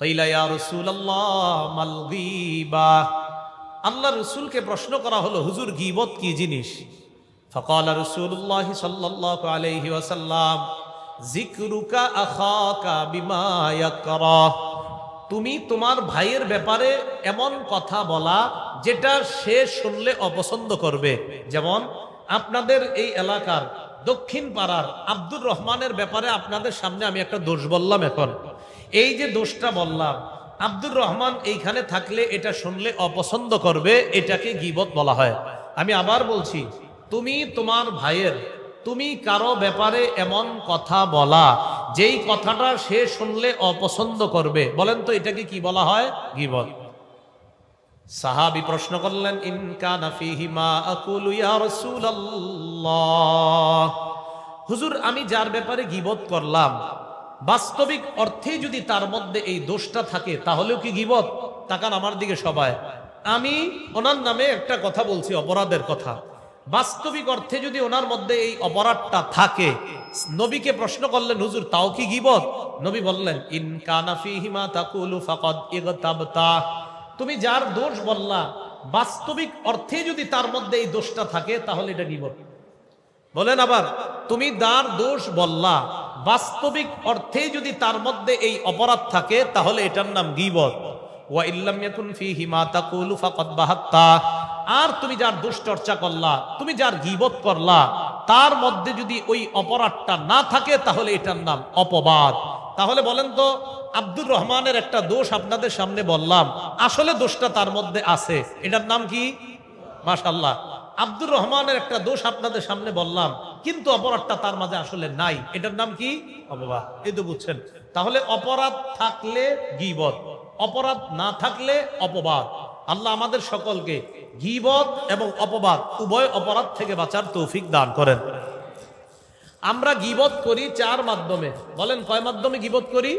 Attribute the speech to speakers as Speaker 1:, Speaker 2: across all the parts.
Speaker 1: কিলা ইয়া রাসূলুল্লাহ মাল গীবা। আল্লাহ রাসূলকে প্রশ্ন করা হলো, হুজুর গীবত কি জিনিস? ফাকালা রাসূলুল্লাহ সাল্লাল্লাহু আলাইহি ওয়াসাল্লাম যিকরুকা আখাকা বিমা ইয়াকরাহ। তুমি তোমার ভাইয়ের ব্যাপারে এমন কথা বলা যেটা সে শুনলে অপছন্দ করবে। যেমন আপনাদের এই এলাকার দক্ষিণ পাড়ার আব্দুর রহমানের ব্যাপারে আপনাদের সামনে আমি একটা দোষ বললাম। এখন এই যে দোষটা বললাম, আব্দুর রহমান এইখানে থাকলে এটা শুনলে অপছন্দ করবে, এটাকে গীবত বলা হয়। আমি আবার বলছি, তুমি তোমার ভাইয়ের, তুমি কারো ব্যাপারে এমন কথা বলা যেই কথাটা সে শুনলে অপছন্দ করবে, বলেন তো এটাকে কি বলা হয়? গীবত। সাহাবী প্রশ্ন করলেন, ইন কানা ফীহি মা আকুলু ইয়া রাসূলুল্লাহ। হুজুর, আমি যার ব্যাপারে গীবত করলাম বাস্তবিক অর্থে যদি তার মধ্যে এই দোষটা থাকে তাহলেও কি গীবত? তাকান আমার দিকে সবাই। আমি ওনার নামে একটা কথা বলছি, অপরাধের কথা। বাস্তবিক অর্থে যদি ওনার মধ্যে এই অপরাধটা থাকে, নবীকে প্রশ্ন করলেন, হুজুর তাও কি গীবত? নবী বললেন, ইন কানা ফীহি মা তাকুলু ফাকাদ ইগতাবতা। তুমি যার দোষ বললা বাস্তবিক অর্থে যদি তার মধ্যে এই দোষটা থাকে তাহলে এটা গীবত। বলেন আবার, তুমি যার দোষ বললা বাস্তবিক অর্থে যদি তার মধ্যে এই অপরাধ থাকে তাহলে এটার নাম গীবত। ওয়া ইল্লাম ইয়াকুন ফীহি মা তাকুলু ফাকাদ বাহাত্তা। আর তুমি যার দোষ চর্চা করলা, তুমি যার গীবত করলা, তার মধ্যে যদি ওই অপরাধটা না থাকে তাহলে এটার নাম অপবাদ। তাহলে বলেন তো, আব্দুর রহমানের একটা দোষ আপনাদের সামনে বললাম, আসলে দোষটা তার মধ্যে আছে, এটার নাম কি? মাশাআল্লাহ। আব্দুর রহমানের একটা দোষ আপনাদের সামনে বললাম কিন্তু অপরাধটা তার মাঝে আসলে নাই, এটার নাম কি? অপবাদ। এই তো বুঝছেন। তাহলে অপরাধ থাকলে গীবত, অপরাধ না থাকলে অপবাদ। আল্লাহ আমাদের সকলকে গীবত এবং অপবাদ উভয় অপরাধ থেকে বাঁচার তৌফিক দান করেন। আমরা গীবত করি চার মাধ্যমে। বলেন কয় মাধ্যমে গীবত করি?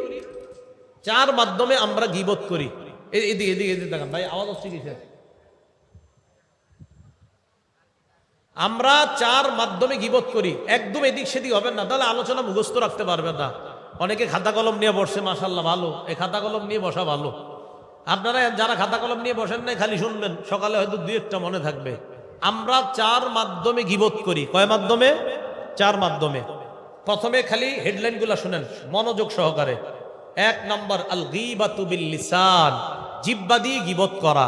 Speaker 1: চার মাধ্যমে আমরা গীবত করি। এদিকে এদিকে এদিকে দেখেন ভাই, আওয়াজ হচ্ছে কিসে? আমরা চার মাধ্যমে গীবত করি। একদম এদিক সেদিক হবেন না, তাহলে আলোচনা মুখস্থ রাখতে পারবেন না। অনেকে খাতা কলম নিয়ে বসছে, মাশাআল্লাহ ভালো, এই খাতা কলম নিয়ে বসা ভালো। আপনারা যারা খাতা কলম নিয়ে বসেন নাই, খালি শুনবেন, সকালে হয়তো দুই একটা মনে থাকবে। আমরা চার মাধ্যমে গীবত করি। কয় মাধ্যমে? চার মাধ্যমে। প্রথমে খালি হেডলাইনগুলো শুনেন মনোযোগ সহকারে। এক নাম্বার আল গীবাতু বিল লিসান, জিহ্বা দিয়ে গীবত করা।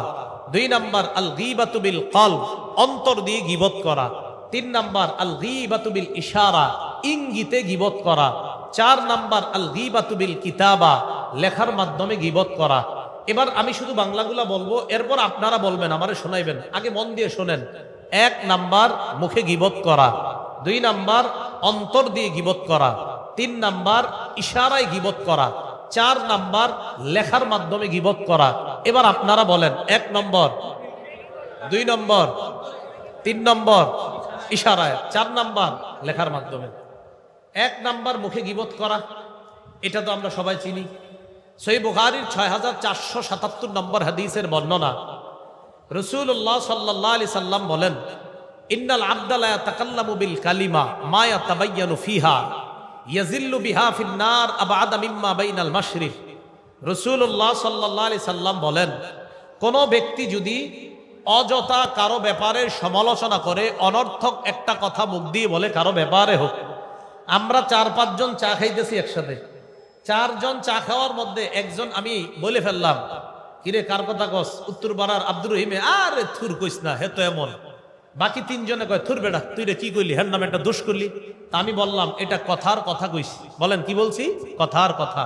Speaker 1: দুই নাম্বার আল গীবাতু বিল কলব, অন্তর দিয়ে গীবত করা। তিন নাম্বার আল গীবাতু বিল ইশারা, ইঙ্গিতে গীবত করা। চার নাম্বার আল গীবাতু বিল কিতাবা, লেখার মাধ্যমে গীবত করা। এবার আমি শুধু বাংলাগুলা বলবো, এরপর আপনারা বলবেন, আমারে শোনাইবেন। আগে মন দিয়ে শোনেন। এক নাম্বার মুখে গীবত করা, দুই নাম্বার অন্তর দিয়ে গীবত করা, তিন নাম্বার ইশারায় গীবত করা, চার নাম্বার লেখার মাধ্যমে গীবত করা। এবার আপনারা বলেন, এক নম্বর, দুই নম্বর, তিন নম্বর ইশারায়, চার নাম্বার লেখার মাধ্যমে। এক নাম্বার মুখে গীবত করা, এটা তো আমরা সবাই চিনি। সহিহ বুখারীর 6477 নম্বর হাদিসের বর্ণনা। রাসূলুল্লাহ সাল্লাল্লাহু আলাইহি সাল্লাম বলেন, ইন্নাল আবদা লা ইয়াতাকাল্লামু বিল কালিমা মা ইয়াতাবায়্যানু ফিহা ইয়াজিল্লু বিহা ফিন নার আবআদা মিম্মা বাইনাল মাশরিক। রাসূলুল্লাহ সাল্লাল্লাহু আলাইহি সাল্লাম বলেন, কোন ব্যক্তি যদি অযথা কারো ব্যাপারে সমালোচনা করে, অনর্থক একটা কথা মুখ দিয়ে বলে কারো ব্যাপারে হোক। আমরা 4-5 জন চা খাইতেছি একসাথে, 4 জন চা খাওয়ার মধ্যে একজন আমি বলে ফেললাম, কিরে কার কথা কস? উত্তর পাড়ার আব্দুর রহিমে, আরে থুর কইস না, হে তো এমন। বাকি 3 জনে কয়, থুর বেটা তুই রে কি কইলি, হের নামে একটা দোষ করলি। তা আমি বললাম, এটা কথার কথা কইছি। বলেন কি বলছি? কথার কথা।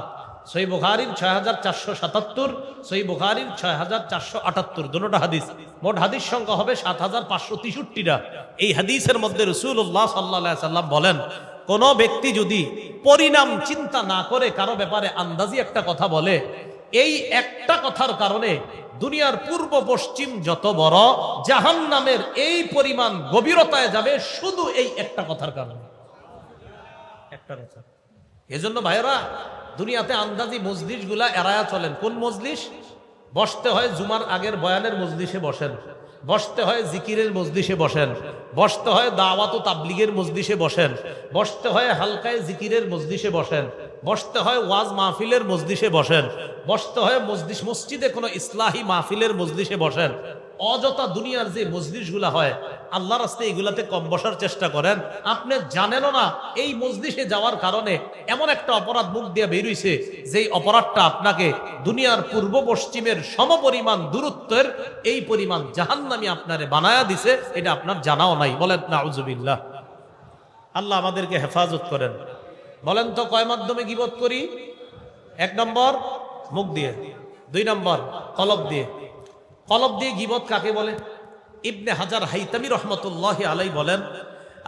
Speaker 1: সহিহ বুখারীর 6477, সহিহ বুখারীর 6478, দুটোটা হাদিস। মোট হাদিস সংখ্যা হবে 7563টা। এই হাদিসের মধ্যে রাসূলুল্লাহ সাল্লাল্লাহু আলাইহি সাল্লাম বলেন, কোন ব্যক্তি যদি পরিণাম চিন্তা না করে কারো ব্যাপারে আন্দাজি একটা কথা বলে, এই একটা কথার কারণে দুনিয়ার পূর্ব পশ্চিম যত বড় জাহান্নামের এই পরিমাণ গভীরতায় যাবে, শুধু এই একটা কথার কারণে। একটা কথা। এজন্য ভাইরা, দুনিয়াতে আন্দাজি মজলিস গুলা এড়ায়া চলেন। কোন মজলিস? বসতে হয় জুমার আগের বয়ানের মজলিসে বসেন, বসতে হয় জিকিরের মজলিসে বসেন, বসতে হয় দাওয়াত ও তাবলীগের মজলিসে বসেন, বসতে হয় হালকায় জিকিরের মজলিসে বসেন, বসতে হয় ওয়াজ মাহফিলের মজলিসে বসেন, বসতে হয় মসজিদে কোনো ইসলাহি মাহফিলের মজলিসে বসেন। অযথা দুনিয়ার যে মজলিসগুলা হয় আল্লাহর রাস্তায় এগুলাতে কম বসার চেষ্টা করেন। আপনি জানেনও না এই মজলিসে যাওয়ার কারণে এমন একটা অপরাধ মুখ দিয়ে বেরিয়েছে যেই অপরাধটা আপনাকে দুনিয়ার পূর্ব পশ্চিমের সমপরিমাণ দূরত্বের এই পরিমাণ জাহান্নামী আপনারে বানায়া দিছে, এটা আপনার জানাও নাই। বলেন নাউজুবিল্লাহ। আল্লাহ আমাদেরকে হেফাজত করেন। বলেন তো কয় মাধ্যমে গীবত করি? 1 নম্বর মুখ দিয়ে, 2 নম্বর কলব দিয়ে। কলব দিয়ে গীবত কাকে বলে? ইবনে হাজার হাইতামি রহমতুল্লাহি আলাই বলেন,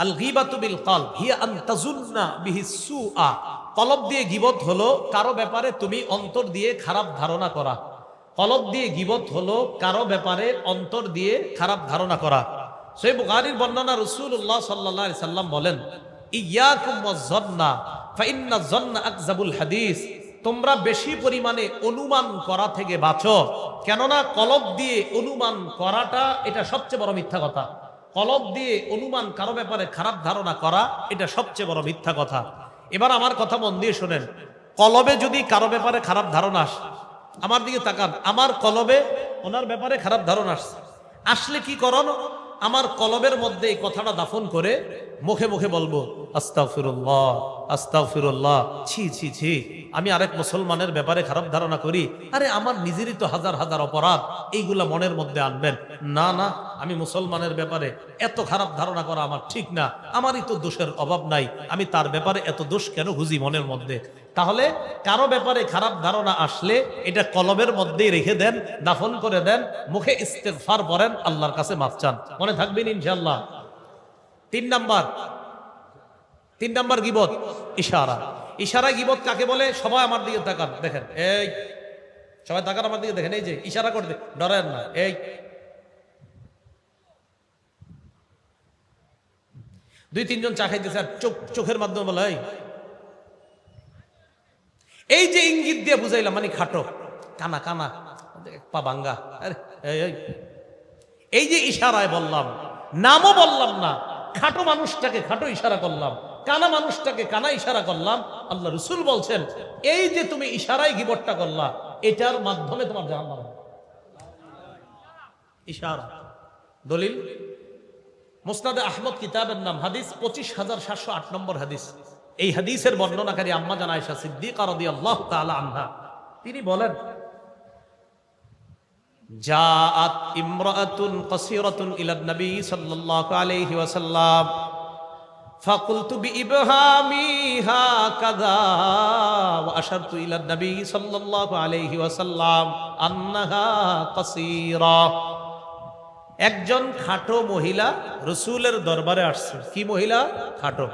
Speaker 1: আল গীবাতু বিল কলব হিয়া আন তাজুন্না বিহি সুআ। কলব দিয়ে গীবত হলো কারো ব্যাপারে তুমি অন্তর দিয়ে খারাপ ধারণা করা। কলব দিয়ে গীবত হলো কারো ব্যাপারে অন্তর দিয়ে খারাপ ধারণা করা। সহিহ বুখারীর বর্ণনা, রাসূলুল্লাহ সাল্লাল্লাহু আলাইহি সাল্লাম বলেন, ইয়াকুম ওয়াজ-যন্না ফাইন্না যন্না আকযাবুল হাদিস। তোমরা বেশি পরিমাণে অনুমান করা থেকে বাঁচো, কেননা কলব দিয়ে অনুমান করাটা এটা সবচেয়ে বড় মিথ্যা কথা। কলব দিয়ে অনুমান কারো ব্যাপারে খারাপ ধারণা করা এটা সবচেয়ে বড় মিথ্যা কথা। এবার আমার কথা মন দিয়ে শোনেন, কলবে যদি কারো ব্যাপারে খারাপ ধারণা আসে, আমার দিকে তাকান, আমার কলবে ওনার ব্যাপারে খারাপ ধারণা আসলে কি করণ? আমার কলবের মধ্যে এই কথাটা দাফন করে মুখে মুখে বলবো আস্তাগফিরুল্লাহ আস্তাগফিরুল্লাহ, ছি ছি ছি, আমি আরেক মুসলমানের ব্যাপারে খারাপ ধারণা করি, আরে আমার নিজেরই তো হাজার হাজার অপরাধ, এইগুলা মনের মধ্যে আনবেন না। না, আমি মুসলমানের ব্যাপারে এত খারাপ ধারণা করা আমার ঠিক না, আমারই তো দোষের অভাব নাই, আমি তার ব্যাপারে এত দোষ কেন খুঁজি মনের মধ্যে? তাহলে কারো ব্যাপারে খারাপ ধারণা আসলে এটা কলবের মধ্যেই রেখে দেন, দাফন করে দেন, মুখে ইস্তেগফার পড়েন, আল্লাহর কাছে মাফ চান, মনে থাকবেন ইনশাআল্লাহ। 3 নাম্বার গীবত ইশারা। ইশারা গীবত কাকে বলে? সবাই আমার দিকে তাকান, দেখেন, এই সবাই তাকান আমার দিকে, দেখেন, এই যে ইশারা করতে ডরেন না, এই 2-3 জন চা খাইতেছে আর চোখের মাধ্যমে বলে এই যে ইঙ্গিত দিয়ে বুঝাইলাম, মানে খাটো, কানা কানা, পা ভাঙ্গা, এই যে ইশারায় বললাম, নামও বললাম না, খাটো মানুষটাকে খাটো ইশারা করলাম, কানা মানুষটাকে কানা ইশারা করলাম। আল্লাহ রাসূল বলছেন, এই যে তুমি ইশারায় গীবতটা করলা, এটার মাধ্যমে তোমার জাহান্নাম। ইশারা দলিল মুসনাদে আহমদ কিতাবের নাম, হাদিস 25708 নম্বর হাদিস। এই হাদিসের বর্ণনাকারী আম্মা জান আয়েশা সিদ্দিকা রাদিয়াল্লাহু তাআলা আনহা, তিনি বলেন, জাআত ইমরাআতুন কাসীরাতুন ইলা নবী সাল্লাল্লাহু আলাইহি ওয়াসাল্লাম ফাকুলতু বিইবহামি হাকাযা ওয়া আশারতু ইলা নবী সাল্লাল্লাহু আলাইহি ওয়াসাল্লাম আন্নাহা কাসীরা। একজন খাটো মহিলা রাসূলের দরবারে আসছে। কি মহিলা? খাটো।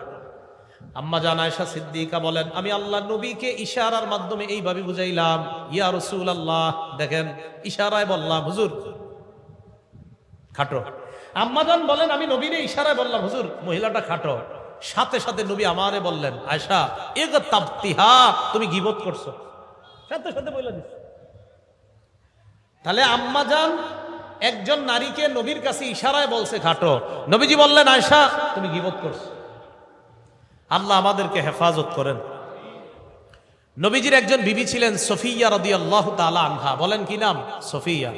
Speaker 1: আম্মা জান আয়েশা সিদ্দিকা বলেন, আমি আল্লাহর নবীকে ইশারার মাধ্যমে এইভাবে বুঝাইলাম, ইয়া রাসূলুল্লাহ, দেখেন ইশারায় বললাম, হুজুর খাটো। আম্মা জান বলেন, আমি নবীরে ইশারায় বললাম, হুজুর মহিলাটা খাটো। সাথে সাথে নবী আমারে বললেন, আয়েশা ইগতাবতিহা, তুমি গীবত করছো। সাথে সাথে বলে দিচ্ছে। তাহলে আম্মা জান একজন নারীকে নবীর কাছে ইশারায় বলছে খাটো, নবীজি বললেন, আয়েশা তুমি গীবত করছো। আল্লাহ আমাদেরকে হেফাজত করেন। নবীজির একজন বিবি ছিলেন সফিয়া রাদিয়াল্লাহু তাআলা আনহা। বলেন কি নাম? সফিয়া।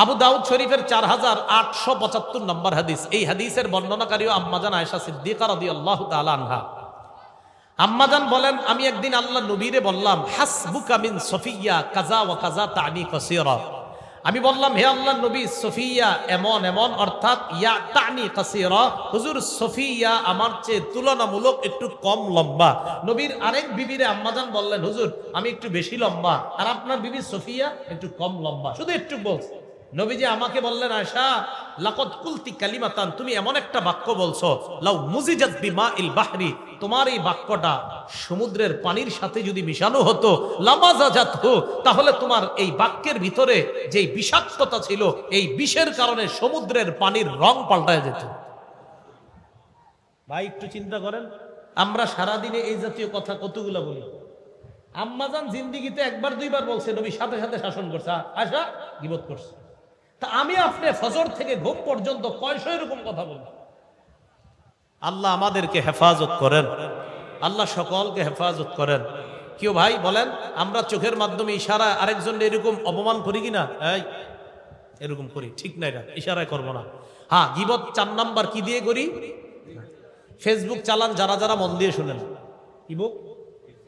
Speaker 1: আবু দাউদ শরীফের 4875 নম্বর হাদিস। এই হাদিসের বর্ণনাকারীও আম্মাজান আয়েশা সিদ্দিকা রাদিয়াল্লাহু তাআলা আনহা। আম্মাজান বলেন, আমি একদিন আল্লাহ নবীরে বললাম, হাসবুকা মিন সফিয়া কাজা ওয়া কাজা তানি কাসীরা। আমি বললাম, হে আল্লাহ নবী, সফিয়া এমন এমন, অর্থাৎ ইয়া তানি কাসীরা, হুজুর সফিয়া আমার চেয়ে তুলনামূলক একটু কম লম্বা। নবীর আরেক বিবিরে আম্মাজান বললেন, হুজুর আমি একটু বেশি লম্বা, আর আপনার বিবি সফিয়া একটু কম লম্বা, শুধু একটু বলছে। নবীজি আমাকে বললেন, আয়েশা লাকাদ কুলতি কালিমাতান, তুমি এমন একটা বাক্য বলছো, লাউ মুজিজাত বিমাইল বাহরি, তোমার এই বাক্যটা সমুদ্রের পানির সাথে যদি মিশানো হতো, লামাজাজাতহু, তাহলে তোমার এই বাক্যের ভিতরে যে বিষাক্ততা ছিল, এই বিষের কারণে সমুদ্রের পানির রং পাল্টায় যেত। ভাই একটু চিন্তা করেন, আমরা সারাদিনে এই জাতীয় কথা কতগুলো বলি। আম্মাজান জিন্দিগিতে একবার দুইবার বলছে, নবী সাথে সাথে শাসন করছে, আয়েশা গীবত করছে। তা আমি আপনি ফজর থেকে ঘুম পর্যন্ত কয়শো এরকম কথা বলি। আল্লাহ আমাদেরকে হেফাজত করেন। আল্লাহ সকলকে হেফাজত করেন। কেউ ভাই বলেন, আমরা চোখের মাধ্যমে ইশারা আরেকজন এরকম অপমান করি কিনা? এই এরকম করি, ঠিক না? এটা ইশারায় করবো না। হ্যাঁ, গীবত 4 নাম্বার কি দিয়ে করি? ফেসবুক চালান যারা যারা মন দিয়ে শুনেন,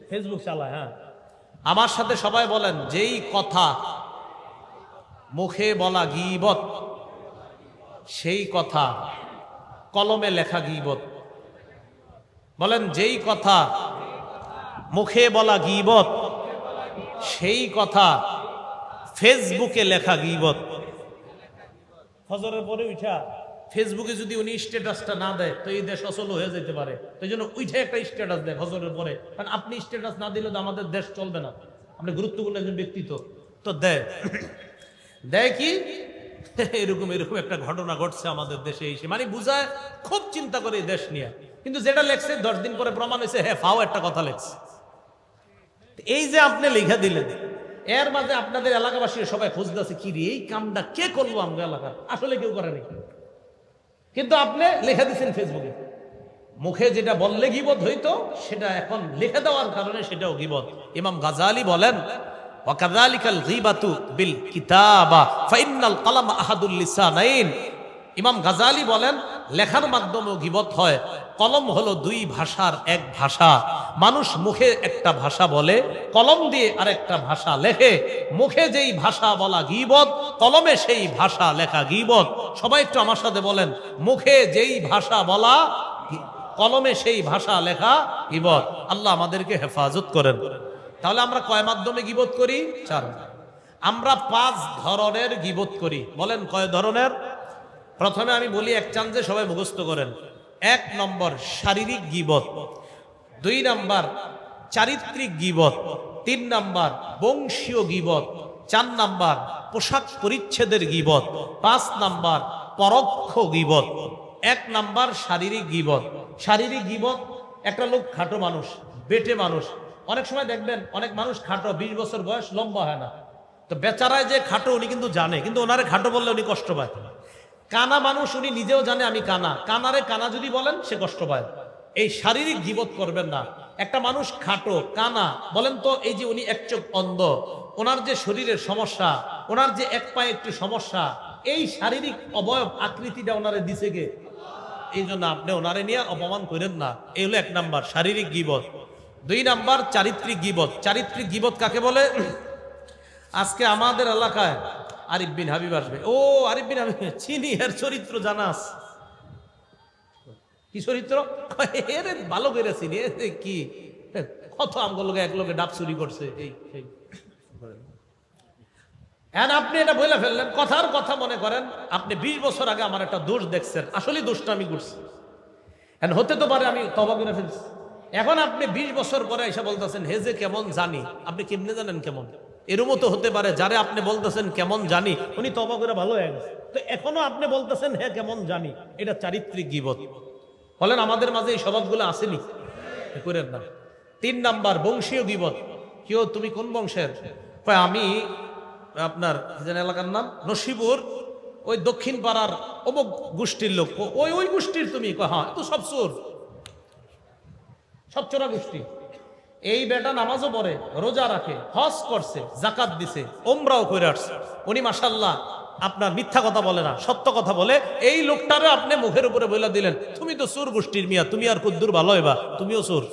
Speaker 1: ফেসবুক চালায়। হ্যাঁ, আমার সাথে সবাই বলেন, যেই কথা মুখে বলা গীবত, সেই কথা কলমে লেখা গীবত। বলেন, যেই কথা মুখে বলা গীবত, সেই কথা ফেসবুকে লেখা গীবত। ফজরের পরে উঠা ফেসবুকে যদি উনি স্ট্যাটাসটা না দেয় তো এই দেশ অচল হয়ে যেতে পারে। তো এই জন্য উঠে একটা স্ট্যাটাস দেয় ফজরের পরে, কারণ আপনি স্ট্যাটাস না দিলে তো আমাদের দেশ চলবে না। আপনি গুরুত্বপূর্ণ একজন ব্যক্তিত্ব, তো দেয় দেয় কি এরকম এরকম একটা ঘটনা ঘটছে আমাদের দেশে এসে, মানে বুঝায় খুব চিন্তা করে এই দেশ নিয়ে। কিন্তু যেটা লেখছে 10 দিন পরে প্রমাণ হয়েছে হ্যাঁ ফাও একটা কথা লেখছে। এই যে আপনি লেখা দিলেন, এর মাঝে আপনাদের এলাকাবাসীর সবাই খুঁজতেছে কি রে এই কামটা কে করলো আমাদের এলাকার, আসলে কেউ করেনি, কিন্তু আপনি লেখা দিচ্ছেন ফেসবুকে। মুখে যেটা বললে গীবত হইতো সেটা এখন লিখে দেওয়ার কারণে সেটাও গীবত। ইমাম গাজালি বলেন, ওয়াকাযালিকাল গীবাতু বিল কিতাবা ফাইন্নাল কালাম আহাদুল লিসানাইন। ইমাম গাজালি বলেন, লেখার মাধ্যমেও গীবত হয়। কলম হলো 2 ভাষার এক ভাষা। মানুষ মুখে একটা ভাষা বলে, কলম দিয়ে আরেকটা ভাষা লেখে। মুখে যেই ভাষা বলা গীবত, কলমে সেই ভাষা লেখা গীবত। সবাই একটু আমার সাথে বলেন, মুখে যেই ভাষা বলা, কলমে সেই ভাষা লেখা গীবত। আল্লাহ আমাদেরকে হেফাজত করেন। তাহলে আমরা কয় মাধ্যমে গীবত করি? 4। আমরা 5 ধরনের গীবত করি। বলেন কয় ধরনের? প্রথমে আমি বলি এক চান্সে সবাই মুখস্থ করেন। 1 নম্বর শারীরিক গীবত, 2 নাম্বার চারিত্রিক গীবত, 3 নাম্বার বংশীয় গীবত, 4 নাম্বার পোশাক পরিচ্ছেদের গীবত, 5 নাম্বার পরোক্ষ গীবত। 1 নাম্বার শারীরিক গীবত। শারীরিক গীবত, একটা লোক খাটো মানুষ, বেটে মানুষ, অনেক সময় দেখবেন অনেক মানুষ খাটো, 20 বছর বয়স, লম্বা হয় না। তো বেচারায় যে খাটো উনি কিন্তু জানে, কিন্তু ওনারে খাটো বললে উনি কষ্ট পায়। কানা মানুষ, উনি নিজেও জানে আমি কানা, কানারে কানা যদি বলেন সে কষ্ট পায়। এই শারীরিক গীবত করবেন না। একটা মানুষ খাটো কানা, বলেন তো এই যে উনি 1 চোখ অন্ধ, ওনার যে শরীরের সমস্যা, ওনার যে 1 পায়ে একটু সমস্যা, এই শারীরিক অবয়ব আকৃতিটা ওনারে দিছে কে? এই জন্য আপনি ওনারে নিয়ে অপমান করেন না। এই হলো 1 নাম্বার শারীরিক গীবত। 2 নাম্বার চারিত্রিক গীবত। চারিত্রিক গীবত কাকে বলে? আজকে আমাদের এলাকায় আরিফ বিন হাবিব আসবে। ও আরিফ বিন হাবিব চিনি, এর চরিত্র জানাস? কি চরিত্র? এর ভালো করে চিনি। কি কত আমগুলোকে এক লোকে ডাব চুরি করছে। আপনি এটা বলে ফেললেন, কথার কথা মনে করেন আপনি 20 বছর আগে আমার একটা দোষ দেখছেন, আসলে দোষটা আমি করছি, হতে তো পারে আমি তওবা করে ফেলছি। এখন আপনি 20 বছর পরে এসে বলতেছেন হে যে কেমন জানি। আপনি কেমনে জানেন কেমন? এরকম তো হতে পারে যারে আপনি বলতেছেন কেমন জানি উনি তওবা করে ভালো হয়ে গেছে, তো এখনো আপনি বলতেছেন হে কেমন জানি। এটা চারিত্রিক গীবত। বলেন আমাদের মাঝে এই স্বভাবগুলো আসেনি? করেন না। 3 নাম্বার বংশীয় গীবত। কেউ তুমি কোন বংশের? আমি আপনার এলাকার নাম নসিপুর, ওই দক্ষিণ পাড়ার অমুক গোষ্ঠীর লোক। ওই গোষ্ঠীর তুমি? হ্যাঁ, তো সব চোর, সব চোরা গোষ্ঠী। এই বেটা নামাজও পড়ে, রোজা রাখে, হজ করছে, জাকাত দিছে, ওমরাও করে আসছে, উনি মাশাআল্লাহ আপনার মিথ্যা কথা বলে না, সত্য কথা বলে। এই লোকটারে আপনি মুখের উপরে বলে দিলেন তুমি তো চোর গোষ্ঠীর মিয়া, তুমি আর কুদ্দুর ভালো হইবা, তুমিও চোর।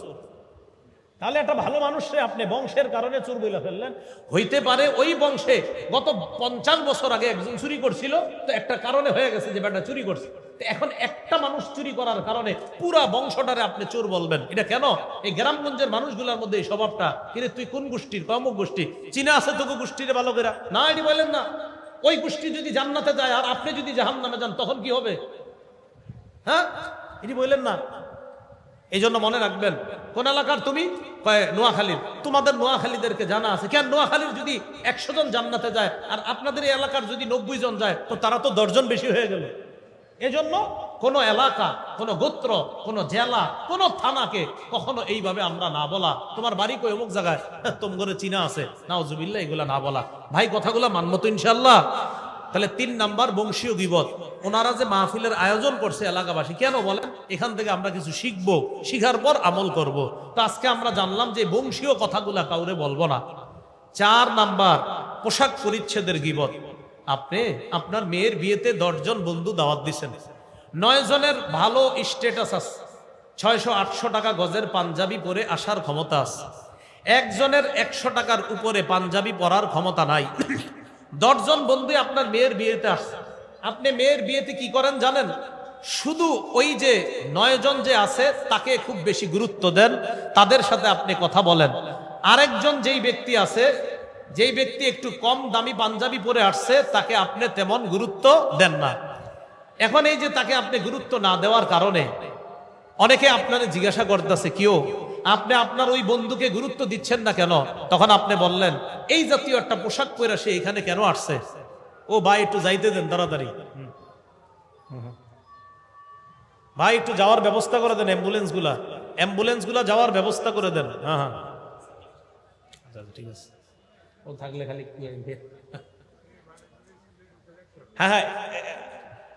Speaker 1: তাহলে একটা ভালো মানুষে আপনি বংশের কারণে চোর বলে ফেললেন। হইতে পারে ওই বংশে গত 50 বছর আগে একজন চুরি করছিল, তো একটা কারণে হয়ে গেছে যে বেটা চুরি করছে। এখন একটা মানুষ চুরি করার কারণে পুরা বংশটারে আপনি চোর বলবেন, এটা কেন? এই গ্রামগঞ্জের মানুষগুলোর মধ্যে এই স্বভাবটা। কিন্তু তুই কোন গোষ্ঠীর? অমুক গোষ্ঠী। চীনা আছে তোকে গোষ্ঠীরে ভালো করে না, এটি বলেন না। ওই গোষ্ঠী যদি জান্নাতে যায় আর আপনি যদি জাহান্নামে যান তখন কি হবে? হ্যাঁ, এটি বললেন না। এই জন্য মনে রাখবেন, কোন এলাকার তুমি? নোয়াখালীর। তোমাদের নোয়াখালীদেরকে জানা আছে কেন? নোয়াখালীর যদি 100 জন জান্নাতে যায় আর আপনাদের এই এলাকার যদি 90 জন যায়, তো তারা তো 10 জন বেশি হয়ে গেল। এজন্য কোন এলাকা, কোন গোত্র, কোন জেলা, কোন থানাকে কখনো এইভাবে আমরা না বলা, তোমার বাড়ি কই অমুক জায়গায়, তোম ঘরে চীনা আছে, নাউজুবিল্লাহ, এগুলা না বলা। ভাই কথাগুলো মানব তো ইনশাল্লাহ? তাহলে 3 নাম্বার বংশীয় গীবত। ওনারা যে মাহফিলের আয়োজন করছে এলাকাবাসী, কেন বলেন? এখান থেকে আমরা কিছু শিখবো, শিখার পর আমল করব। তো আজকে আমরা জানলাম যে বংশীয় কথাগুলা কাউরে বলবো না। 4 নাম্বার পোশাক পরিচ্ছেদের গীবত। আপনি আপনার মেয়ের বিয়েতে 10 জন বন্ধু দাওয়াত দিচ্ছেন, 9 জনের ভালো স্ট্যাটাস আছে, 600-800 টাকা গজের পাঞ্জাবি পরে আসার ক্ষমতা আছে, একজনের 100 টাকার উপরে পাঞ্জাবি পরার ক্ষমতা নাই। 10 জন বন্ধু আপনার মেয়ের বিয়েতে আসছে। আপনি মেয়ের বিয়েতে কি করেন জানেন? শুধু ওই যে 9 জন যে আছে তাকে খুব বেশি গুরুত্ব দেন, তাদের সাথে আপনি কথা বলেন। আরেকজন যেই ব্যক্তি আছে, যেই ব্যক্তি একটু কম দামি পাঞ্জাবি পরে আসছে, তাকে আপনি তেমন গুরুত্ব দেন না। এখন এই যে তাকে আপনি গুরুত্ব না দেওয়ার কারণে অনেকে আপনারে জিজ্ঞাসা করতেছে, কেউ আপনি আপনার ওই বন্ধুকে গুরুত্ব দিচ্ছেন না কেন? তখন আপনি বললেন, এই জাতীয় একটা পোশাক পরে সে এখানে কেন আসছে? ও ভাই একটু যাইতে দেন তাড়াতাড়ি, ভাই একটু যাওয়ার ব্যবস্থা করে দেন, অ্যাম্বুলেন্স গুলা যাওয়ার ব্যবস্থা করে দেন। হ্যাঁ হ্যাঁ ঠিক আছে, ও থাকলে খালি হ্যাঁ হ্যাঁ,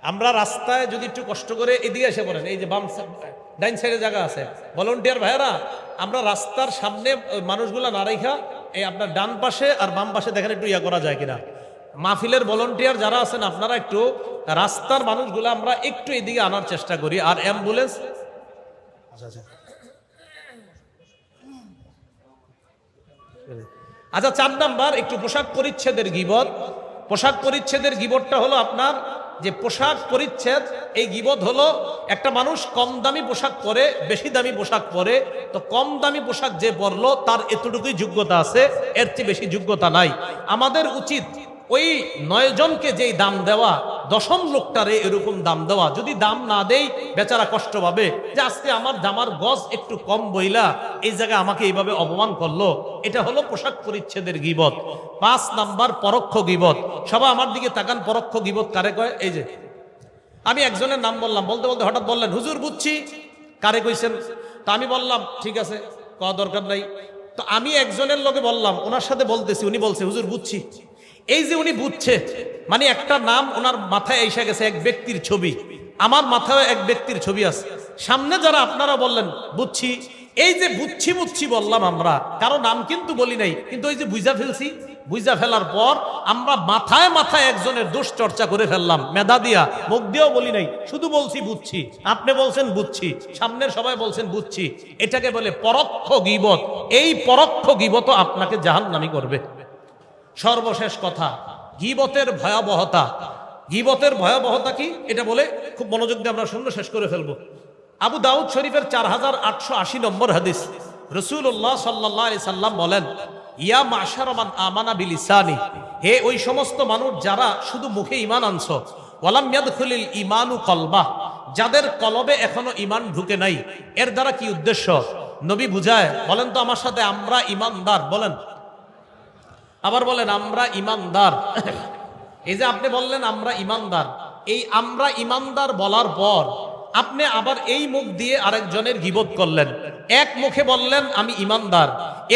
Speaker 1: আমরা রাস্তায় যদি একটু কষ্ট করে এদিকে এসে পড়েন, এই যে বাম ডাইন সাইডে জায়গা আছে, ভলান্টিয়ার ভাইয়েরা, আমরা রাস্তার সামনে মানুষগুলা না রেখা এই আপনার ডান পাশে আর বাম পাশে দেখেন একটু ইয়া করা যায় কিনা। মাহফিলের ভলান্টিয়ার যারা আছেন আপনারা একটু রাস্তার মানুষগুলো আমরা একটু এদিকে আনার চেষ্টা করি। আর অ্যাম্বুলেন্স আচ্ছা, 4 নাম্বার একটু পোশাক পরিচ্ছেদের গীবত। পোশাক পরিচ্ছেদের গীবতটা হলো আপনার যে পোশাক পরিচ্ছেদ, এই গীবত হলো একটা মানুষ কম দামি পোশাক পরে, বেশি দামি পোশাক পরে, তো কম দামি পোশাক যে পরলো তার এতটুকুই যোগ্যতা আছে, এর চেয়ে বেশি যোগ্যতা নাই। আমাদের উচিত ওই 9 জনকে যেই দাম দেওয়া, 10ম লোকটারে এরকম দাম দেওয়া। যদি দাম না দেই বেচারা কষ্ট পাবে যে আজকে আমার জামার গজ একটু কম বইলা এই জায়গায় আমাকে এইভাবে অপমান করলো। এটা হলো পোশাক পরিচ্ছেদের গীবত। 5 নাম্বার পরোক্ষ গীবত। সবাই আমার দিকে তাকান, পরোক্ষ গীবত কারে কয়? এই যে আমি একজনের নাম বললাম, বলতে বলতে হঠাৎ বললেন, হুজুর বুঝছি কারে কইছেন। তা আমি বললাম ঠিক আছে, কওয়া দরকার নাই। তো আমি একজনের লোকে বললাম, ওনার সাথে বলতেছি, উনি বলছে হুজুর বুঝছি। এই যে উনি বুঝছে মানে একটা নাম ওনার মাথায় এসে গেছে, এক ব্যক্তির ছবি, আমার মাথায় এক ব্যক্তির ছবি আছে। সামনে যারা আপনারা বললেন বুঝছি, এই যে বুঝছি বুঝছি বললাম আমরা, কারো নাম কিন্তু বলি নাই, কিন্তু ওই যে বুঝা ফেলছি, বুঝা ফেলার পর আমরা মাথায় মাথায় একজনের দোষ চর্চা করে ফেললাম, মেধা দিয়া, মুখ দিয়েও বলি নাই, শুধু বলছি বুঝছি। আপনি বলছেন বুঝছি, সামনের সবাই বলছেন বুঝছি। এটাকে বলে পরোক্ষ গীবত। এই পরোক্ষ গীবত আপনাকে জাহান্নামী করবে। সর্বশেষ কথা, গীবতের ভয়াবহতা। গীবতের ভয়াবহতা কি এটা বলে খুব মনোযোগ দিয়ে আমরা শূন্য শেষ করে ফেলবো। আবু দাউদ শরীফের 4880 নম্বর হাদিস, রাসূলুল্লাহ সাল্লাল্লাহু আলাইহি সাল্লাম বলেন, ইয়া মাশারা মান আমানা বিলিসানি, হে ওই সমস্ত মানুষ যারা শুধু মুখে ঈমান আনছো, ওয়ালাম ইয়াদখুলিল ঈমানু কলবা, যাদের কলবে এখনো ঈমান ঢুকে নাই। এর দ্বারা কি উদ্দেশ্য? নবী বুঝায়, বলেন তো আমার সাথে, আমরা ঈমানদার বলেন, আবার বলেন আমরা ঈমানদার। এই যে আপনি বললেন আমরা ঈমানদার, এই আমরা ঈমানদার বলার পর আপনি আবার এই মুখ দিয়ে আরেকজনের গীবত করলেন। এক মুখে বললেন আমি ঈমানদার,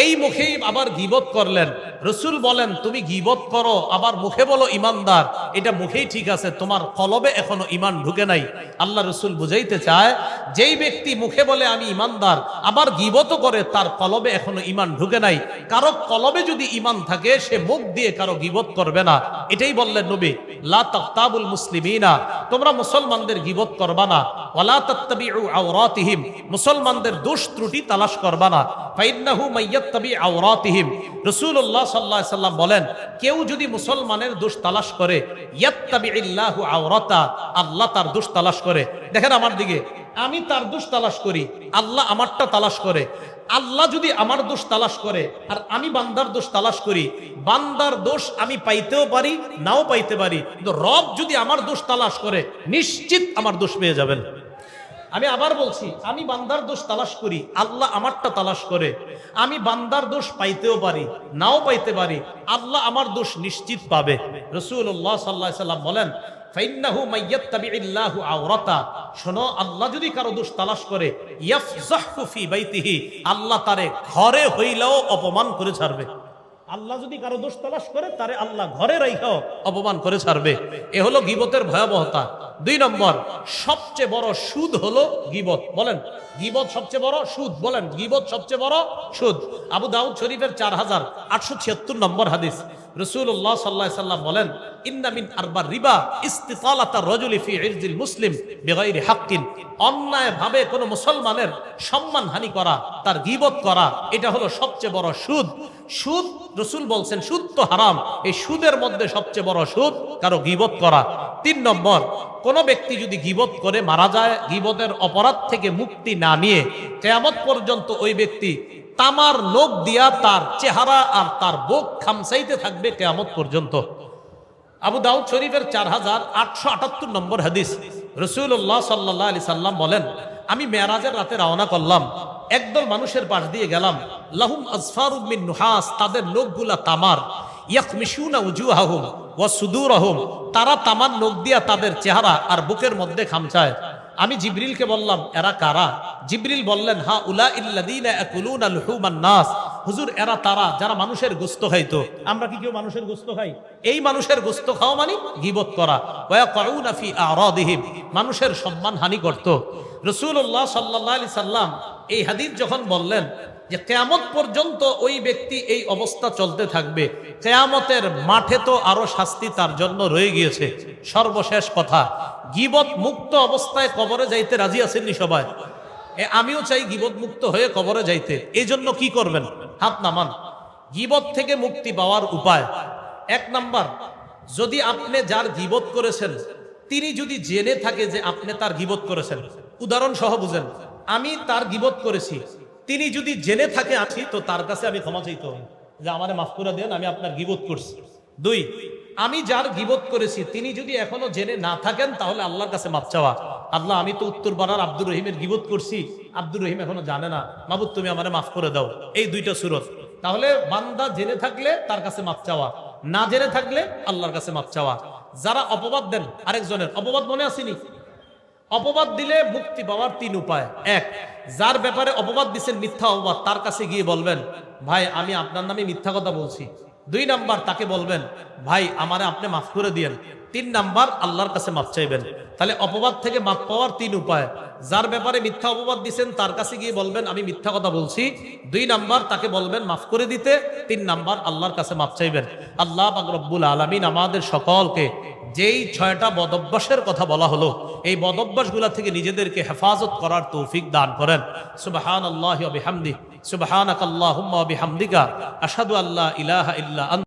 Speaker 1: এই মুখেই আবার গীবত করলেন। রাসূল বলেন তুমি গীবত করো আবার মুখে বলো ঈমানদার, এটা মুখেই ঠিক আছে, তোমার কলবে এখনো ঈমান ঢুকে নাই। আল্লাহ রাসূল বুঝাইতে চায়, যেই ব্যক্তি মুখে বলে আমি ঈমানদার আবার গীবত করে, তার কলবে এখনো ঈমান ঢুকে নাই। কারো কলবে যদি ঈমান থাকে সে মুখ দিয়ে কারো গীবত করবে না। এটাই বললেন নবী, লা তাকতাবুল মুসলিমিনা, তোমরা মুসলমানদের গীবত করবা না, ওয়ালা তাত্তাবিউ আওরাতিহিম, মুসলমানদের দোষ ত্রুটি তালাশ করবা না। ফাইন্নাহু মাইয়াত্তাবি আওরাতিহিম, রাসূলুল্লাহ সাল্লাল্লাহু আলাইহি সাল্লাম বলেন, কেউ যদি মুসলমানের দোষ তালাশ করে, ইয়াত্তাবিইল্লাহু আওরাতা, আল্লাহ তার দোষ তালাশ করে। দেখেন আমার দিকে, আমি তার দোষ তালাশ করি, আল্লাহ আমারটা তালাশ করে। আল্লাহ যদি আমার দোষ তালাশ করে আর আমি বান্দার দোষ তালাশ করি, বান্দার দোষ আমি পাইতেও পারি নাও পাইতে পারি, কিন্তু রব যদি আমার দোষ তালাশ করে নিশ্চিত আমার দোষ পেয়ে যাবেন। আমি আবার বলছি, আমি বান্দার দোষ তালাশ করি, আল্লাহ আমারটা তালাশ করে। আমি বান্দার দোষ পাইতেও পারি নাও পাইতে পারি, আল্লাহ আমার দোষ নিশ্চিত পাবে। রাসূলুল্লাহ সাল্লাল্লাহু আলাইহি সাল্লাম বলেন, ফাইন্নাহু মাইয়াত্তাবিইল্লাহু আওরাতা, শোনো আল্লাহ যদি কারো দোষ তালাশ করে, ইয়াফযাহু ফি বাইতিহি, আল্লাহ তারে ঘরে হইলেও অপমান করে ছাড়বে। আল্লাহ যদি কারো দোষ তালাশ করে তারে আল্লাহ ঘরে রাইখাও অপমান করে ছাড়বে। এ হলো গীবতের ভয়াবহতা। 2 নম্বর, সবচেয়ে বড় সুদ হলো গীবত। বলেন গীবত সবচেয়ে বড় সুদ। বলেন গীবত সবচেয়ে বড় সুদ। আবু দাউদ শরীফের 4876 নম্বর হাদিস, রাসূলুল্লাহ সাল্লাল্লাহু আলাইহি সাল্লাম বলেন, ইন্না মিন আরবার রিবা ইস্তিতালাতার রাজুলি ফি ইরজিল মুসলিম বিগাইরি হাক্কিন। অন্যায় ভাবে কোন মুসলমানের সম্মানহানি করা, তার গীবত করা, এটা হলো সবচেয়ে বড় সুদ। সুদ, রাসূল বলছেন সুদ তো হারাম, এই সুদের মধ্যে সবচেয়ে বড় সুদ কারো গীবত করা। 3 নম্বর, কোন ব্যক্তি যদি গীবত করে মারা যায়, গীবতের অপরাধ থেকে মুক্তি না নিয়ে কিয়ামত পর্যন্ত ওই ব্যক্তি তামার নখ দিয়া তার চেহারা আর তার বুক খামসাইতে থাকবে কিয়ামত পর্যন্ত। আবু দাউদ শরীফের 4878 নম্বর হাদিস, রাসূলুল্লাহ সাল্লাল্লাহু আলাইহি সাল্লাম বলেন, আমি মেরাজের রাতে রওনা করলাম, একদল মানুষের পাশ দিয়ে গেলাম, লাহুম আজফারুম মিন নুহাস, তাদের নখগুলা তামার, ইয়াকমিশুনা উজুহাহুম ওয়া সুদুরহুম, তারা তামার নখ দিয়া তাদের চেহারা আর বুকের মধ্যে খামচায়। আমি জিবরিলকে বললাম, এরা কারা? জিবরিল বললেন, হা উলা ইল্লাযীনা ইয়াকুলুনা লুহুমান নাস, হুজুর এরা তারা যারা মানুষের গোশত খাইতো। আমরা কি কেউ মানুষের গোশত খাই? এই মানুষের গোশত খাওয়া মানে গীবত করা। ওয়া ইয়াকুনা ফি আরাদিহিম, মানুষের সম্মান হানি করত। রাসূলুল্লাহ সাল্লাল্লাহু আলাইহি সাল্লাম এই হাদিস যখন বললেন যে কিয়ামত পর্যন্ত ওই ব্যক্তি এই অবস্থা চলতে থাকবে, কিয়ামতের মাঠে তো আরো শাস্তি তার জন্য রয়ে গিয়েছে। সর্বশেষ কথা, গীবত মুক্ত অবস্থায় কবরে যাইতে রাজি আছেননি সবাই? আমিও চাই গীবত মুক্ত হয়ে কবরে যাইতে। এই জন্য কি করবেন? হাত নামান। গীবত থেকে মুক্তি পাওয়ার উপায়, 1 নাম্বার, যদি আপনি যার গীবত করেছেন তিনি যদি জেনে থাকে যে আপনি তার গীবত করেছেন, উদাহরণ সহ বুঝেন, আমি তার গীবত করেছি, তিনি যদি জেনে থাকে আছি, তো তার কাছে আমি ক্ষমা চাইতে হবে যে আমারে মাফ করে দেন, আমি আপনার গীবত করছি। 2, আমি যার গীবত করেছি তিনি যদি এখনো জেনে না থাকেন, তাহলে আল্লাহর কাছে মাফ চাওয়া, আল্লাহ আমি তো উত্তরপাড়ার আব্দুর রহিমের গীবত করছি, আব্দুর রহিম এখনো জানে না, মাবুদ তুমি আমারে মাফ করে দাও। এই 2টা সূরত। তাহলে বান্দা জেনে থাকলে তার কাছে মাফ চাওয়া, না জেনে থাকলে আল্লাহর কাছে মাফ চাওয়া। যারা অপবাদ দেন আরেকজনের, অপবাদ মনে আসেনি? অপবাদ দিলে মুক্তি পাওয়ার 3 উপায়। 1, যার ব্যাপারে অপবাদ দিচ্ছেন মিথ্যা অপবাদ, তার কাছে গিয়ে বলবেন, ভাই আমি আপনার নামে মিথ্যা কথা বলছি। 2 নাম্বার, তাকে বলবেন, ভাই আমারে আপনি মাফ করে দিয়েন। 3 নাম্বার, আল্লাহর কাছে মাফ চাইবেন। তাহলে অপবাদ থেকে মাফ পাওয়ার 3 উপায়। যার ব্যাপারে মিথ্যা অপবাদ দিচ্ছেন তার কাছে গিয়ে বলবেন আমি মিথ্যা কথা বলছি। 2 নাম্বার, তাকে বলবেন মাফ করে দিতে। 3 নাম্বার, আল্লাহর কাছে মাফ চাইবেন। আল্লাহ পাক রব্বুল আলামিন আমাদের সকলকে যেই 6টা বদঅভ্যাসের কথা বলা হলো, এই বদঅভ্যাসগুলা থেকে নিজেদেরকে হেফাজত করার তৌফিক দান করেন। সুবহানাল্লাহি ওয়া বিহামদিহি, সুবহানাকাল্লাহুম্মা ওয়া বিহামদিকা, আশহাদু আল্লা ইলাহা ইল্লা আনতা।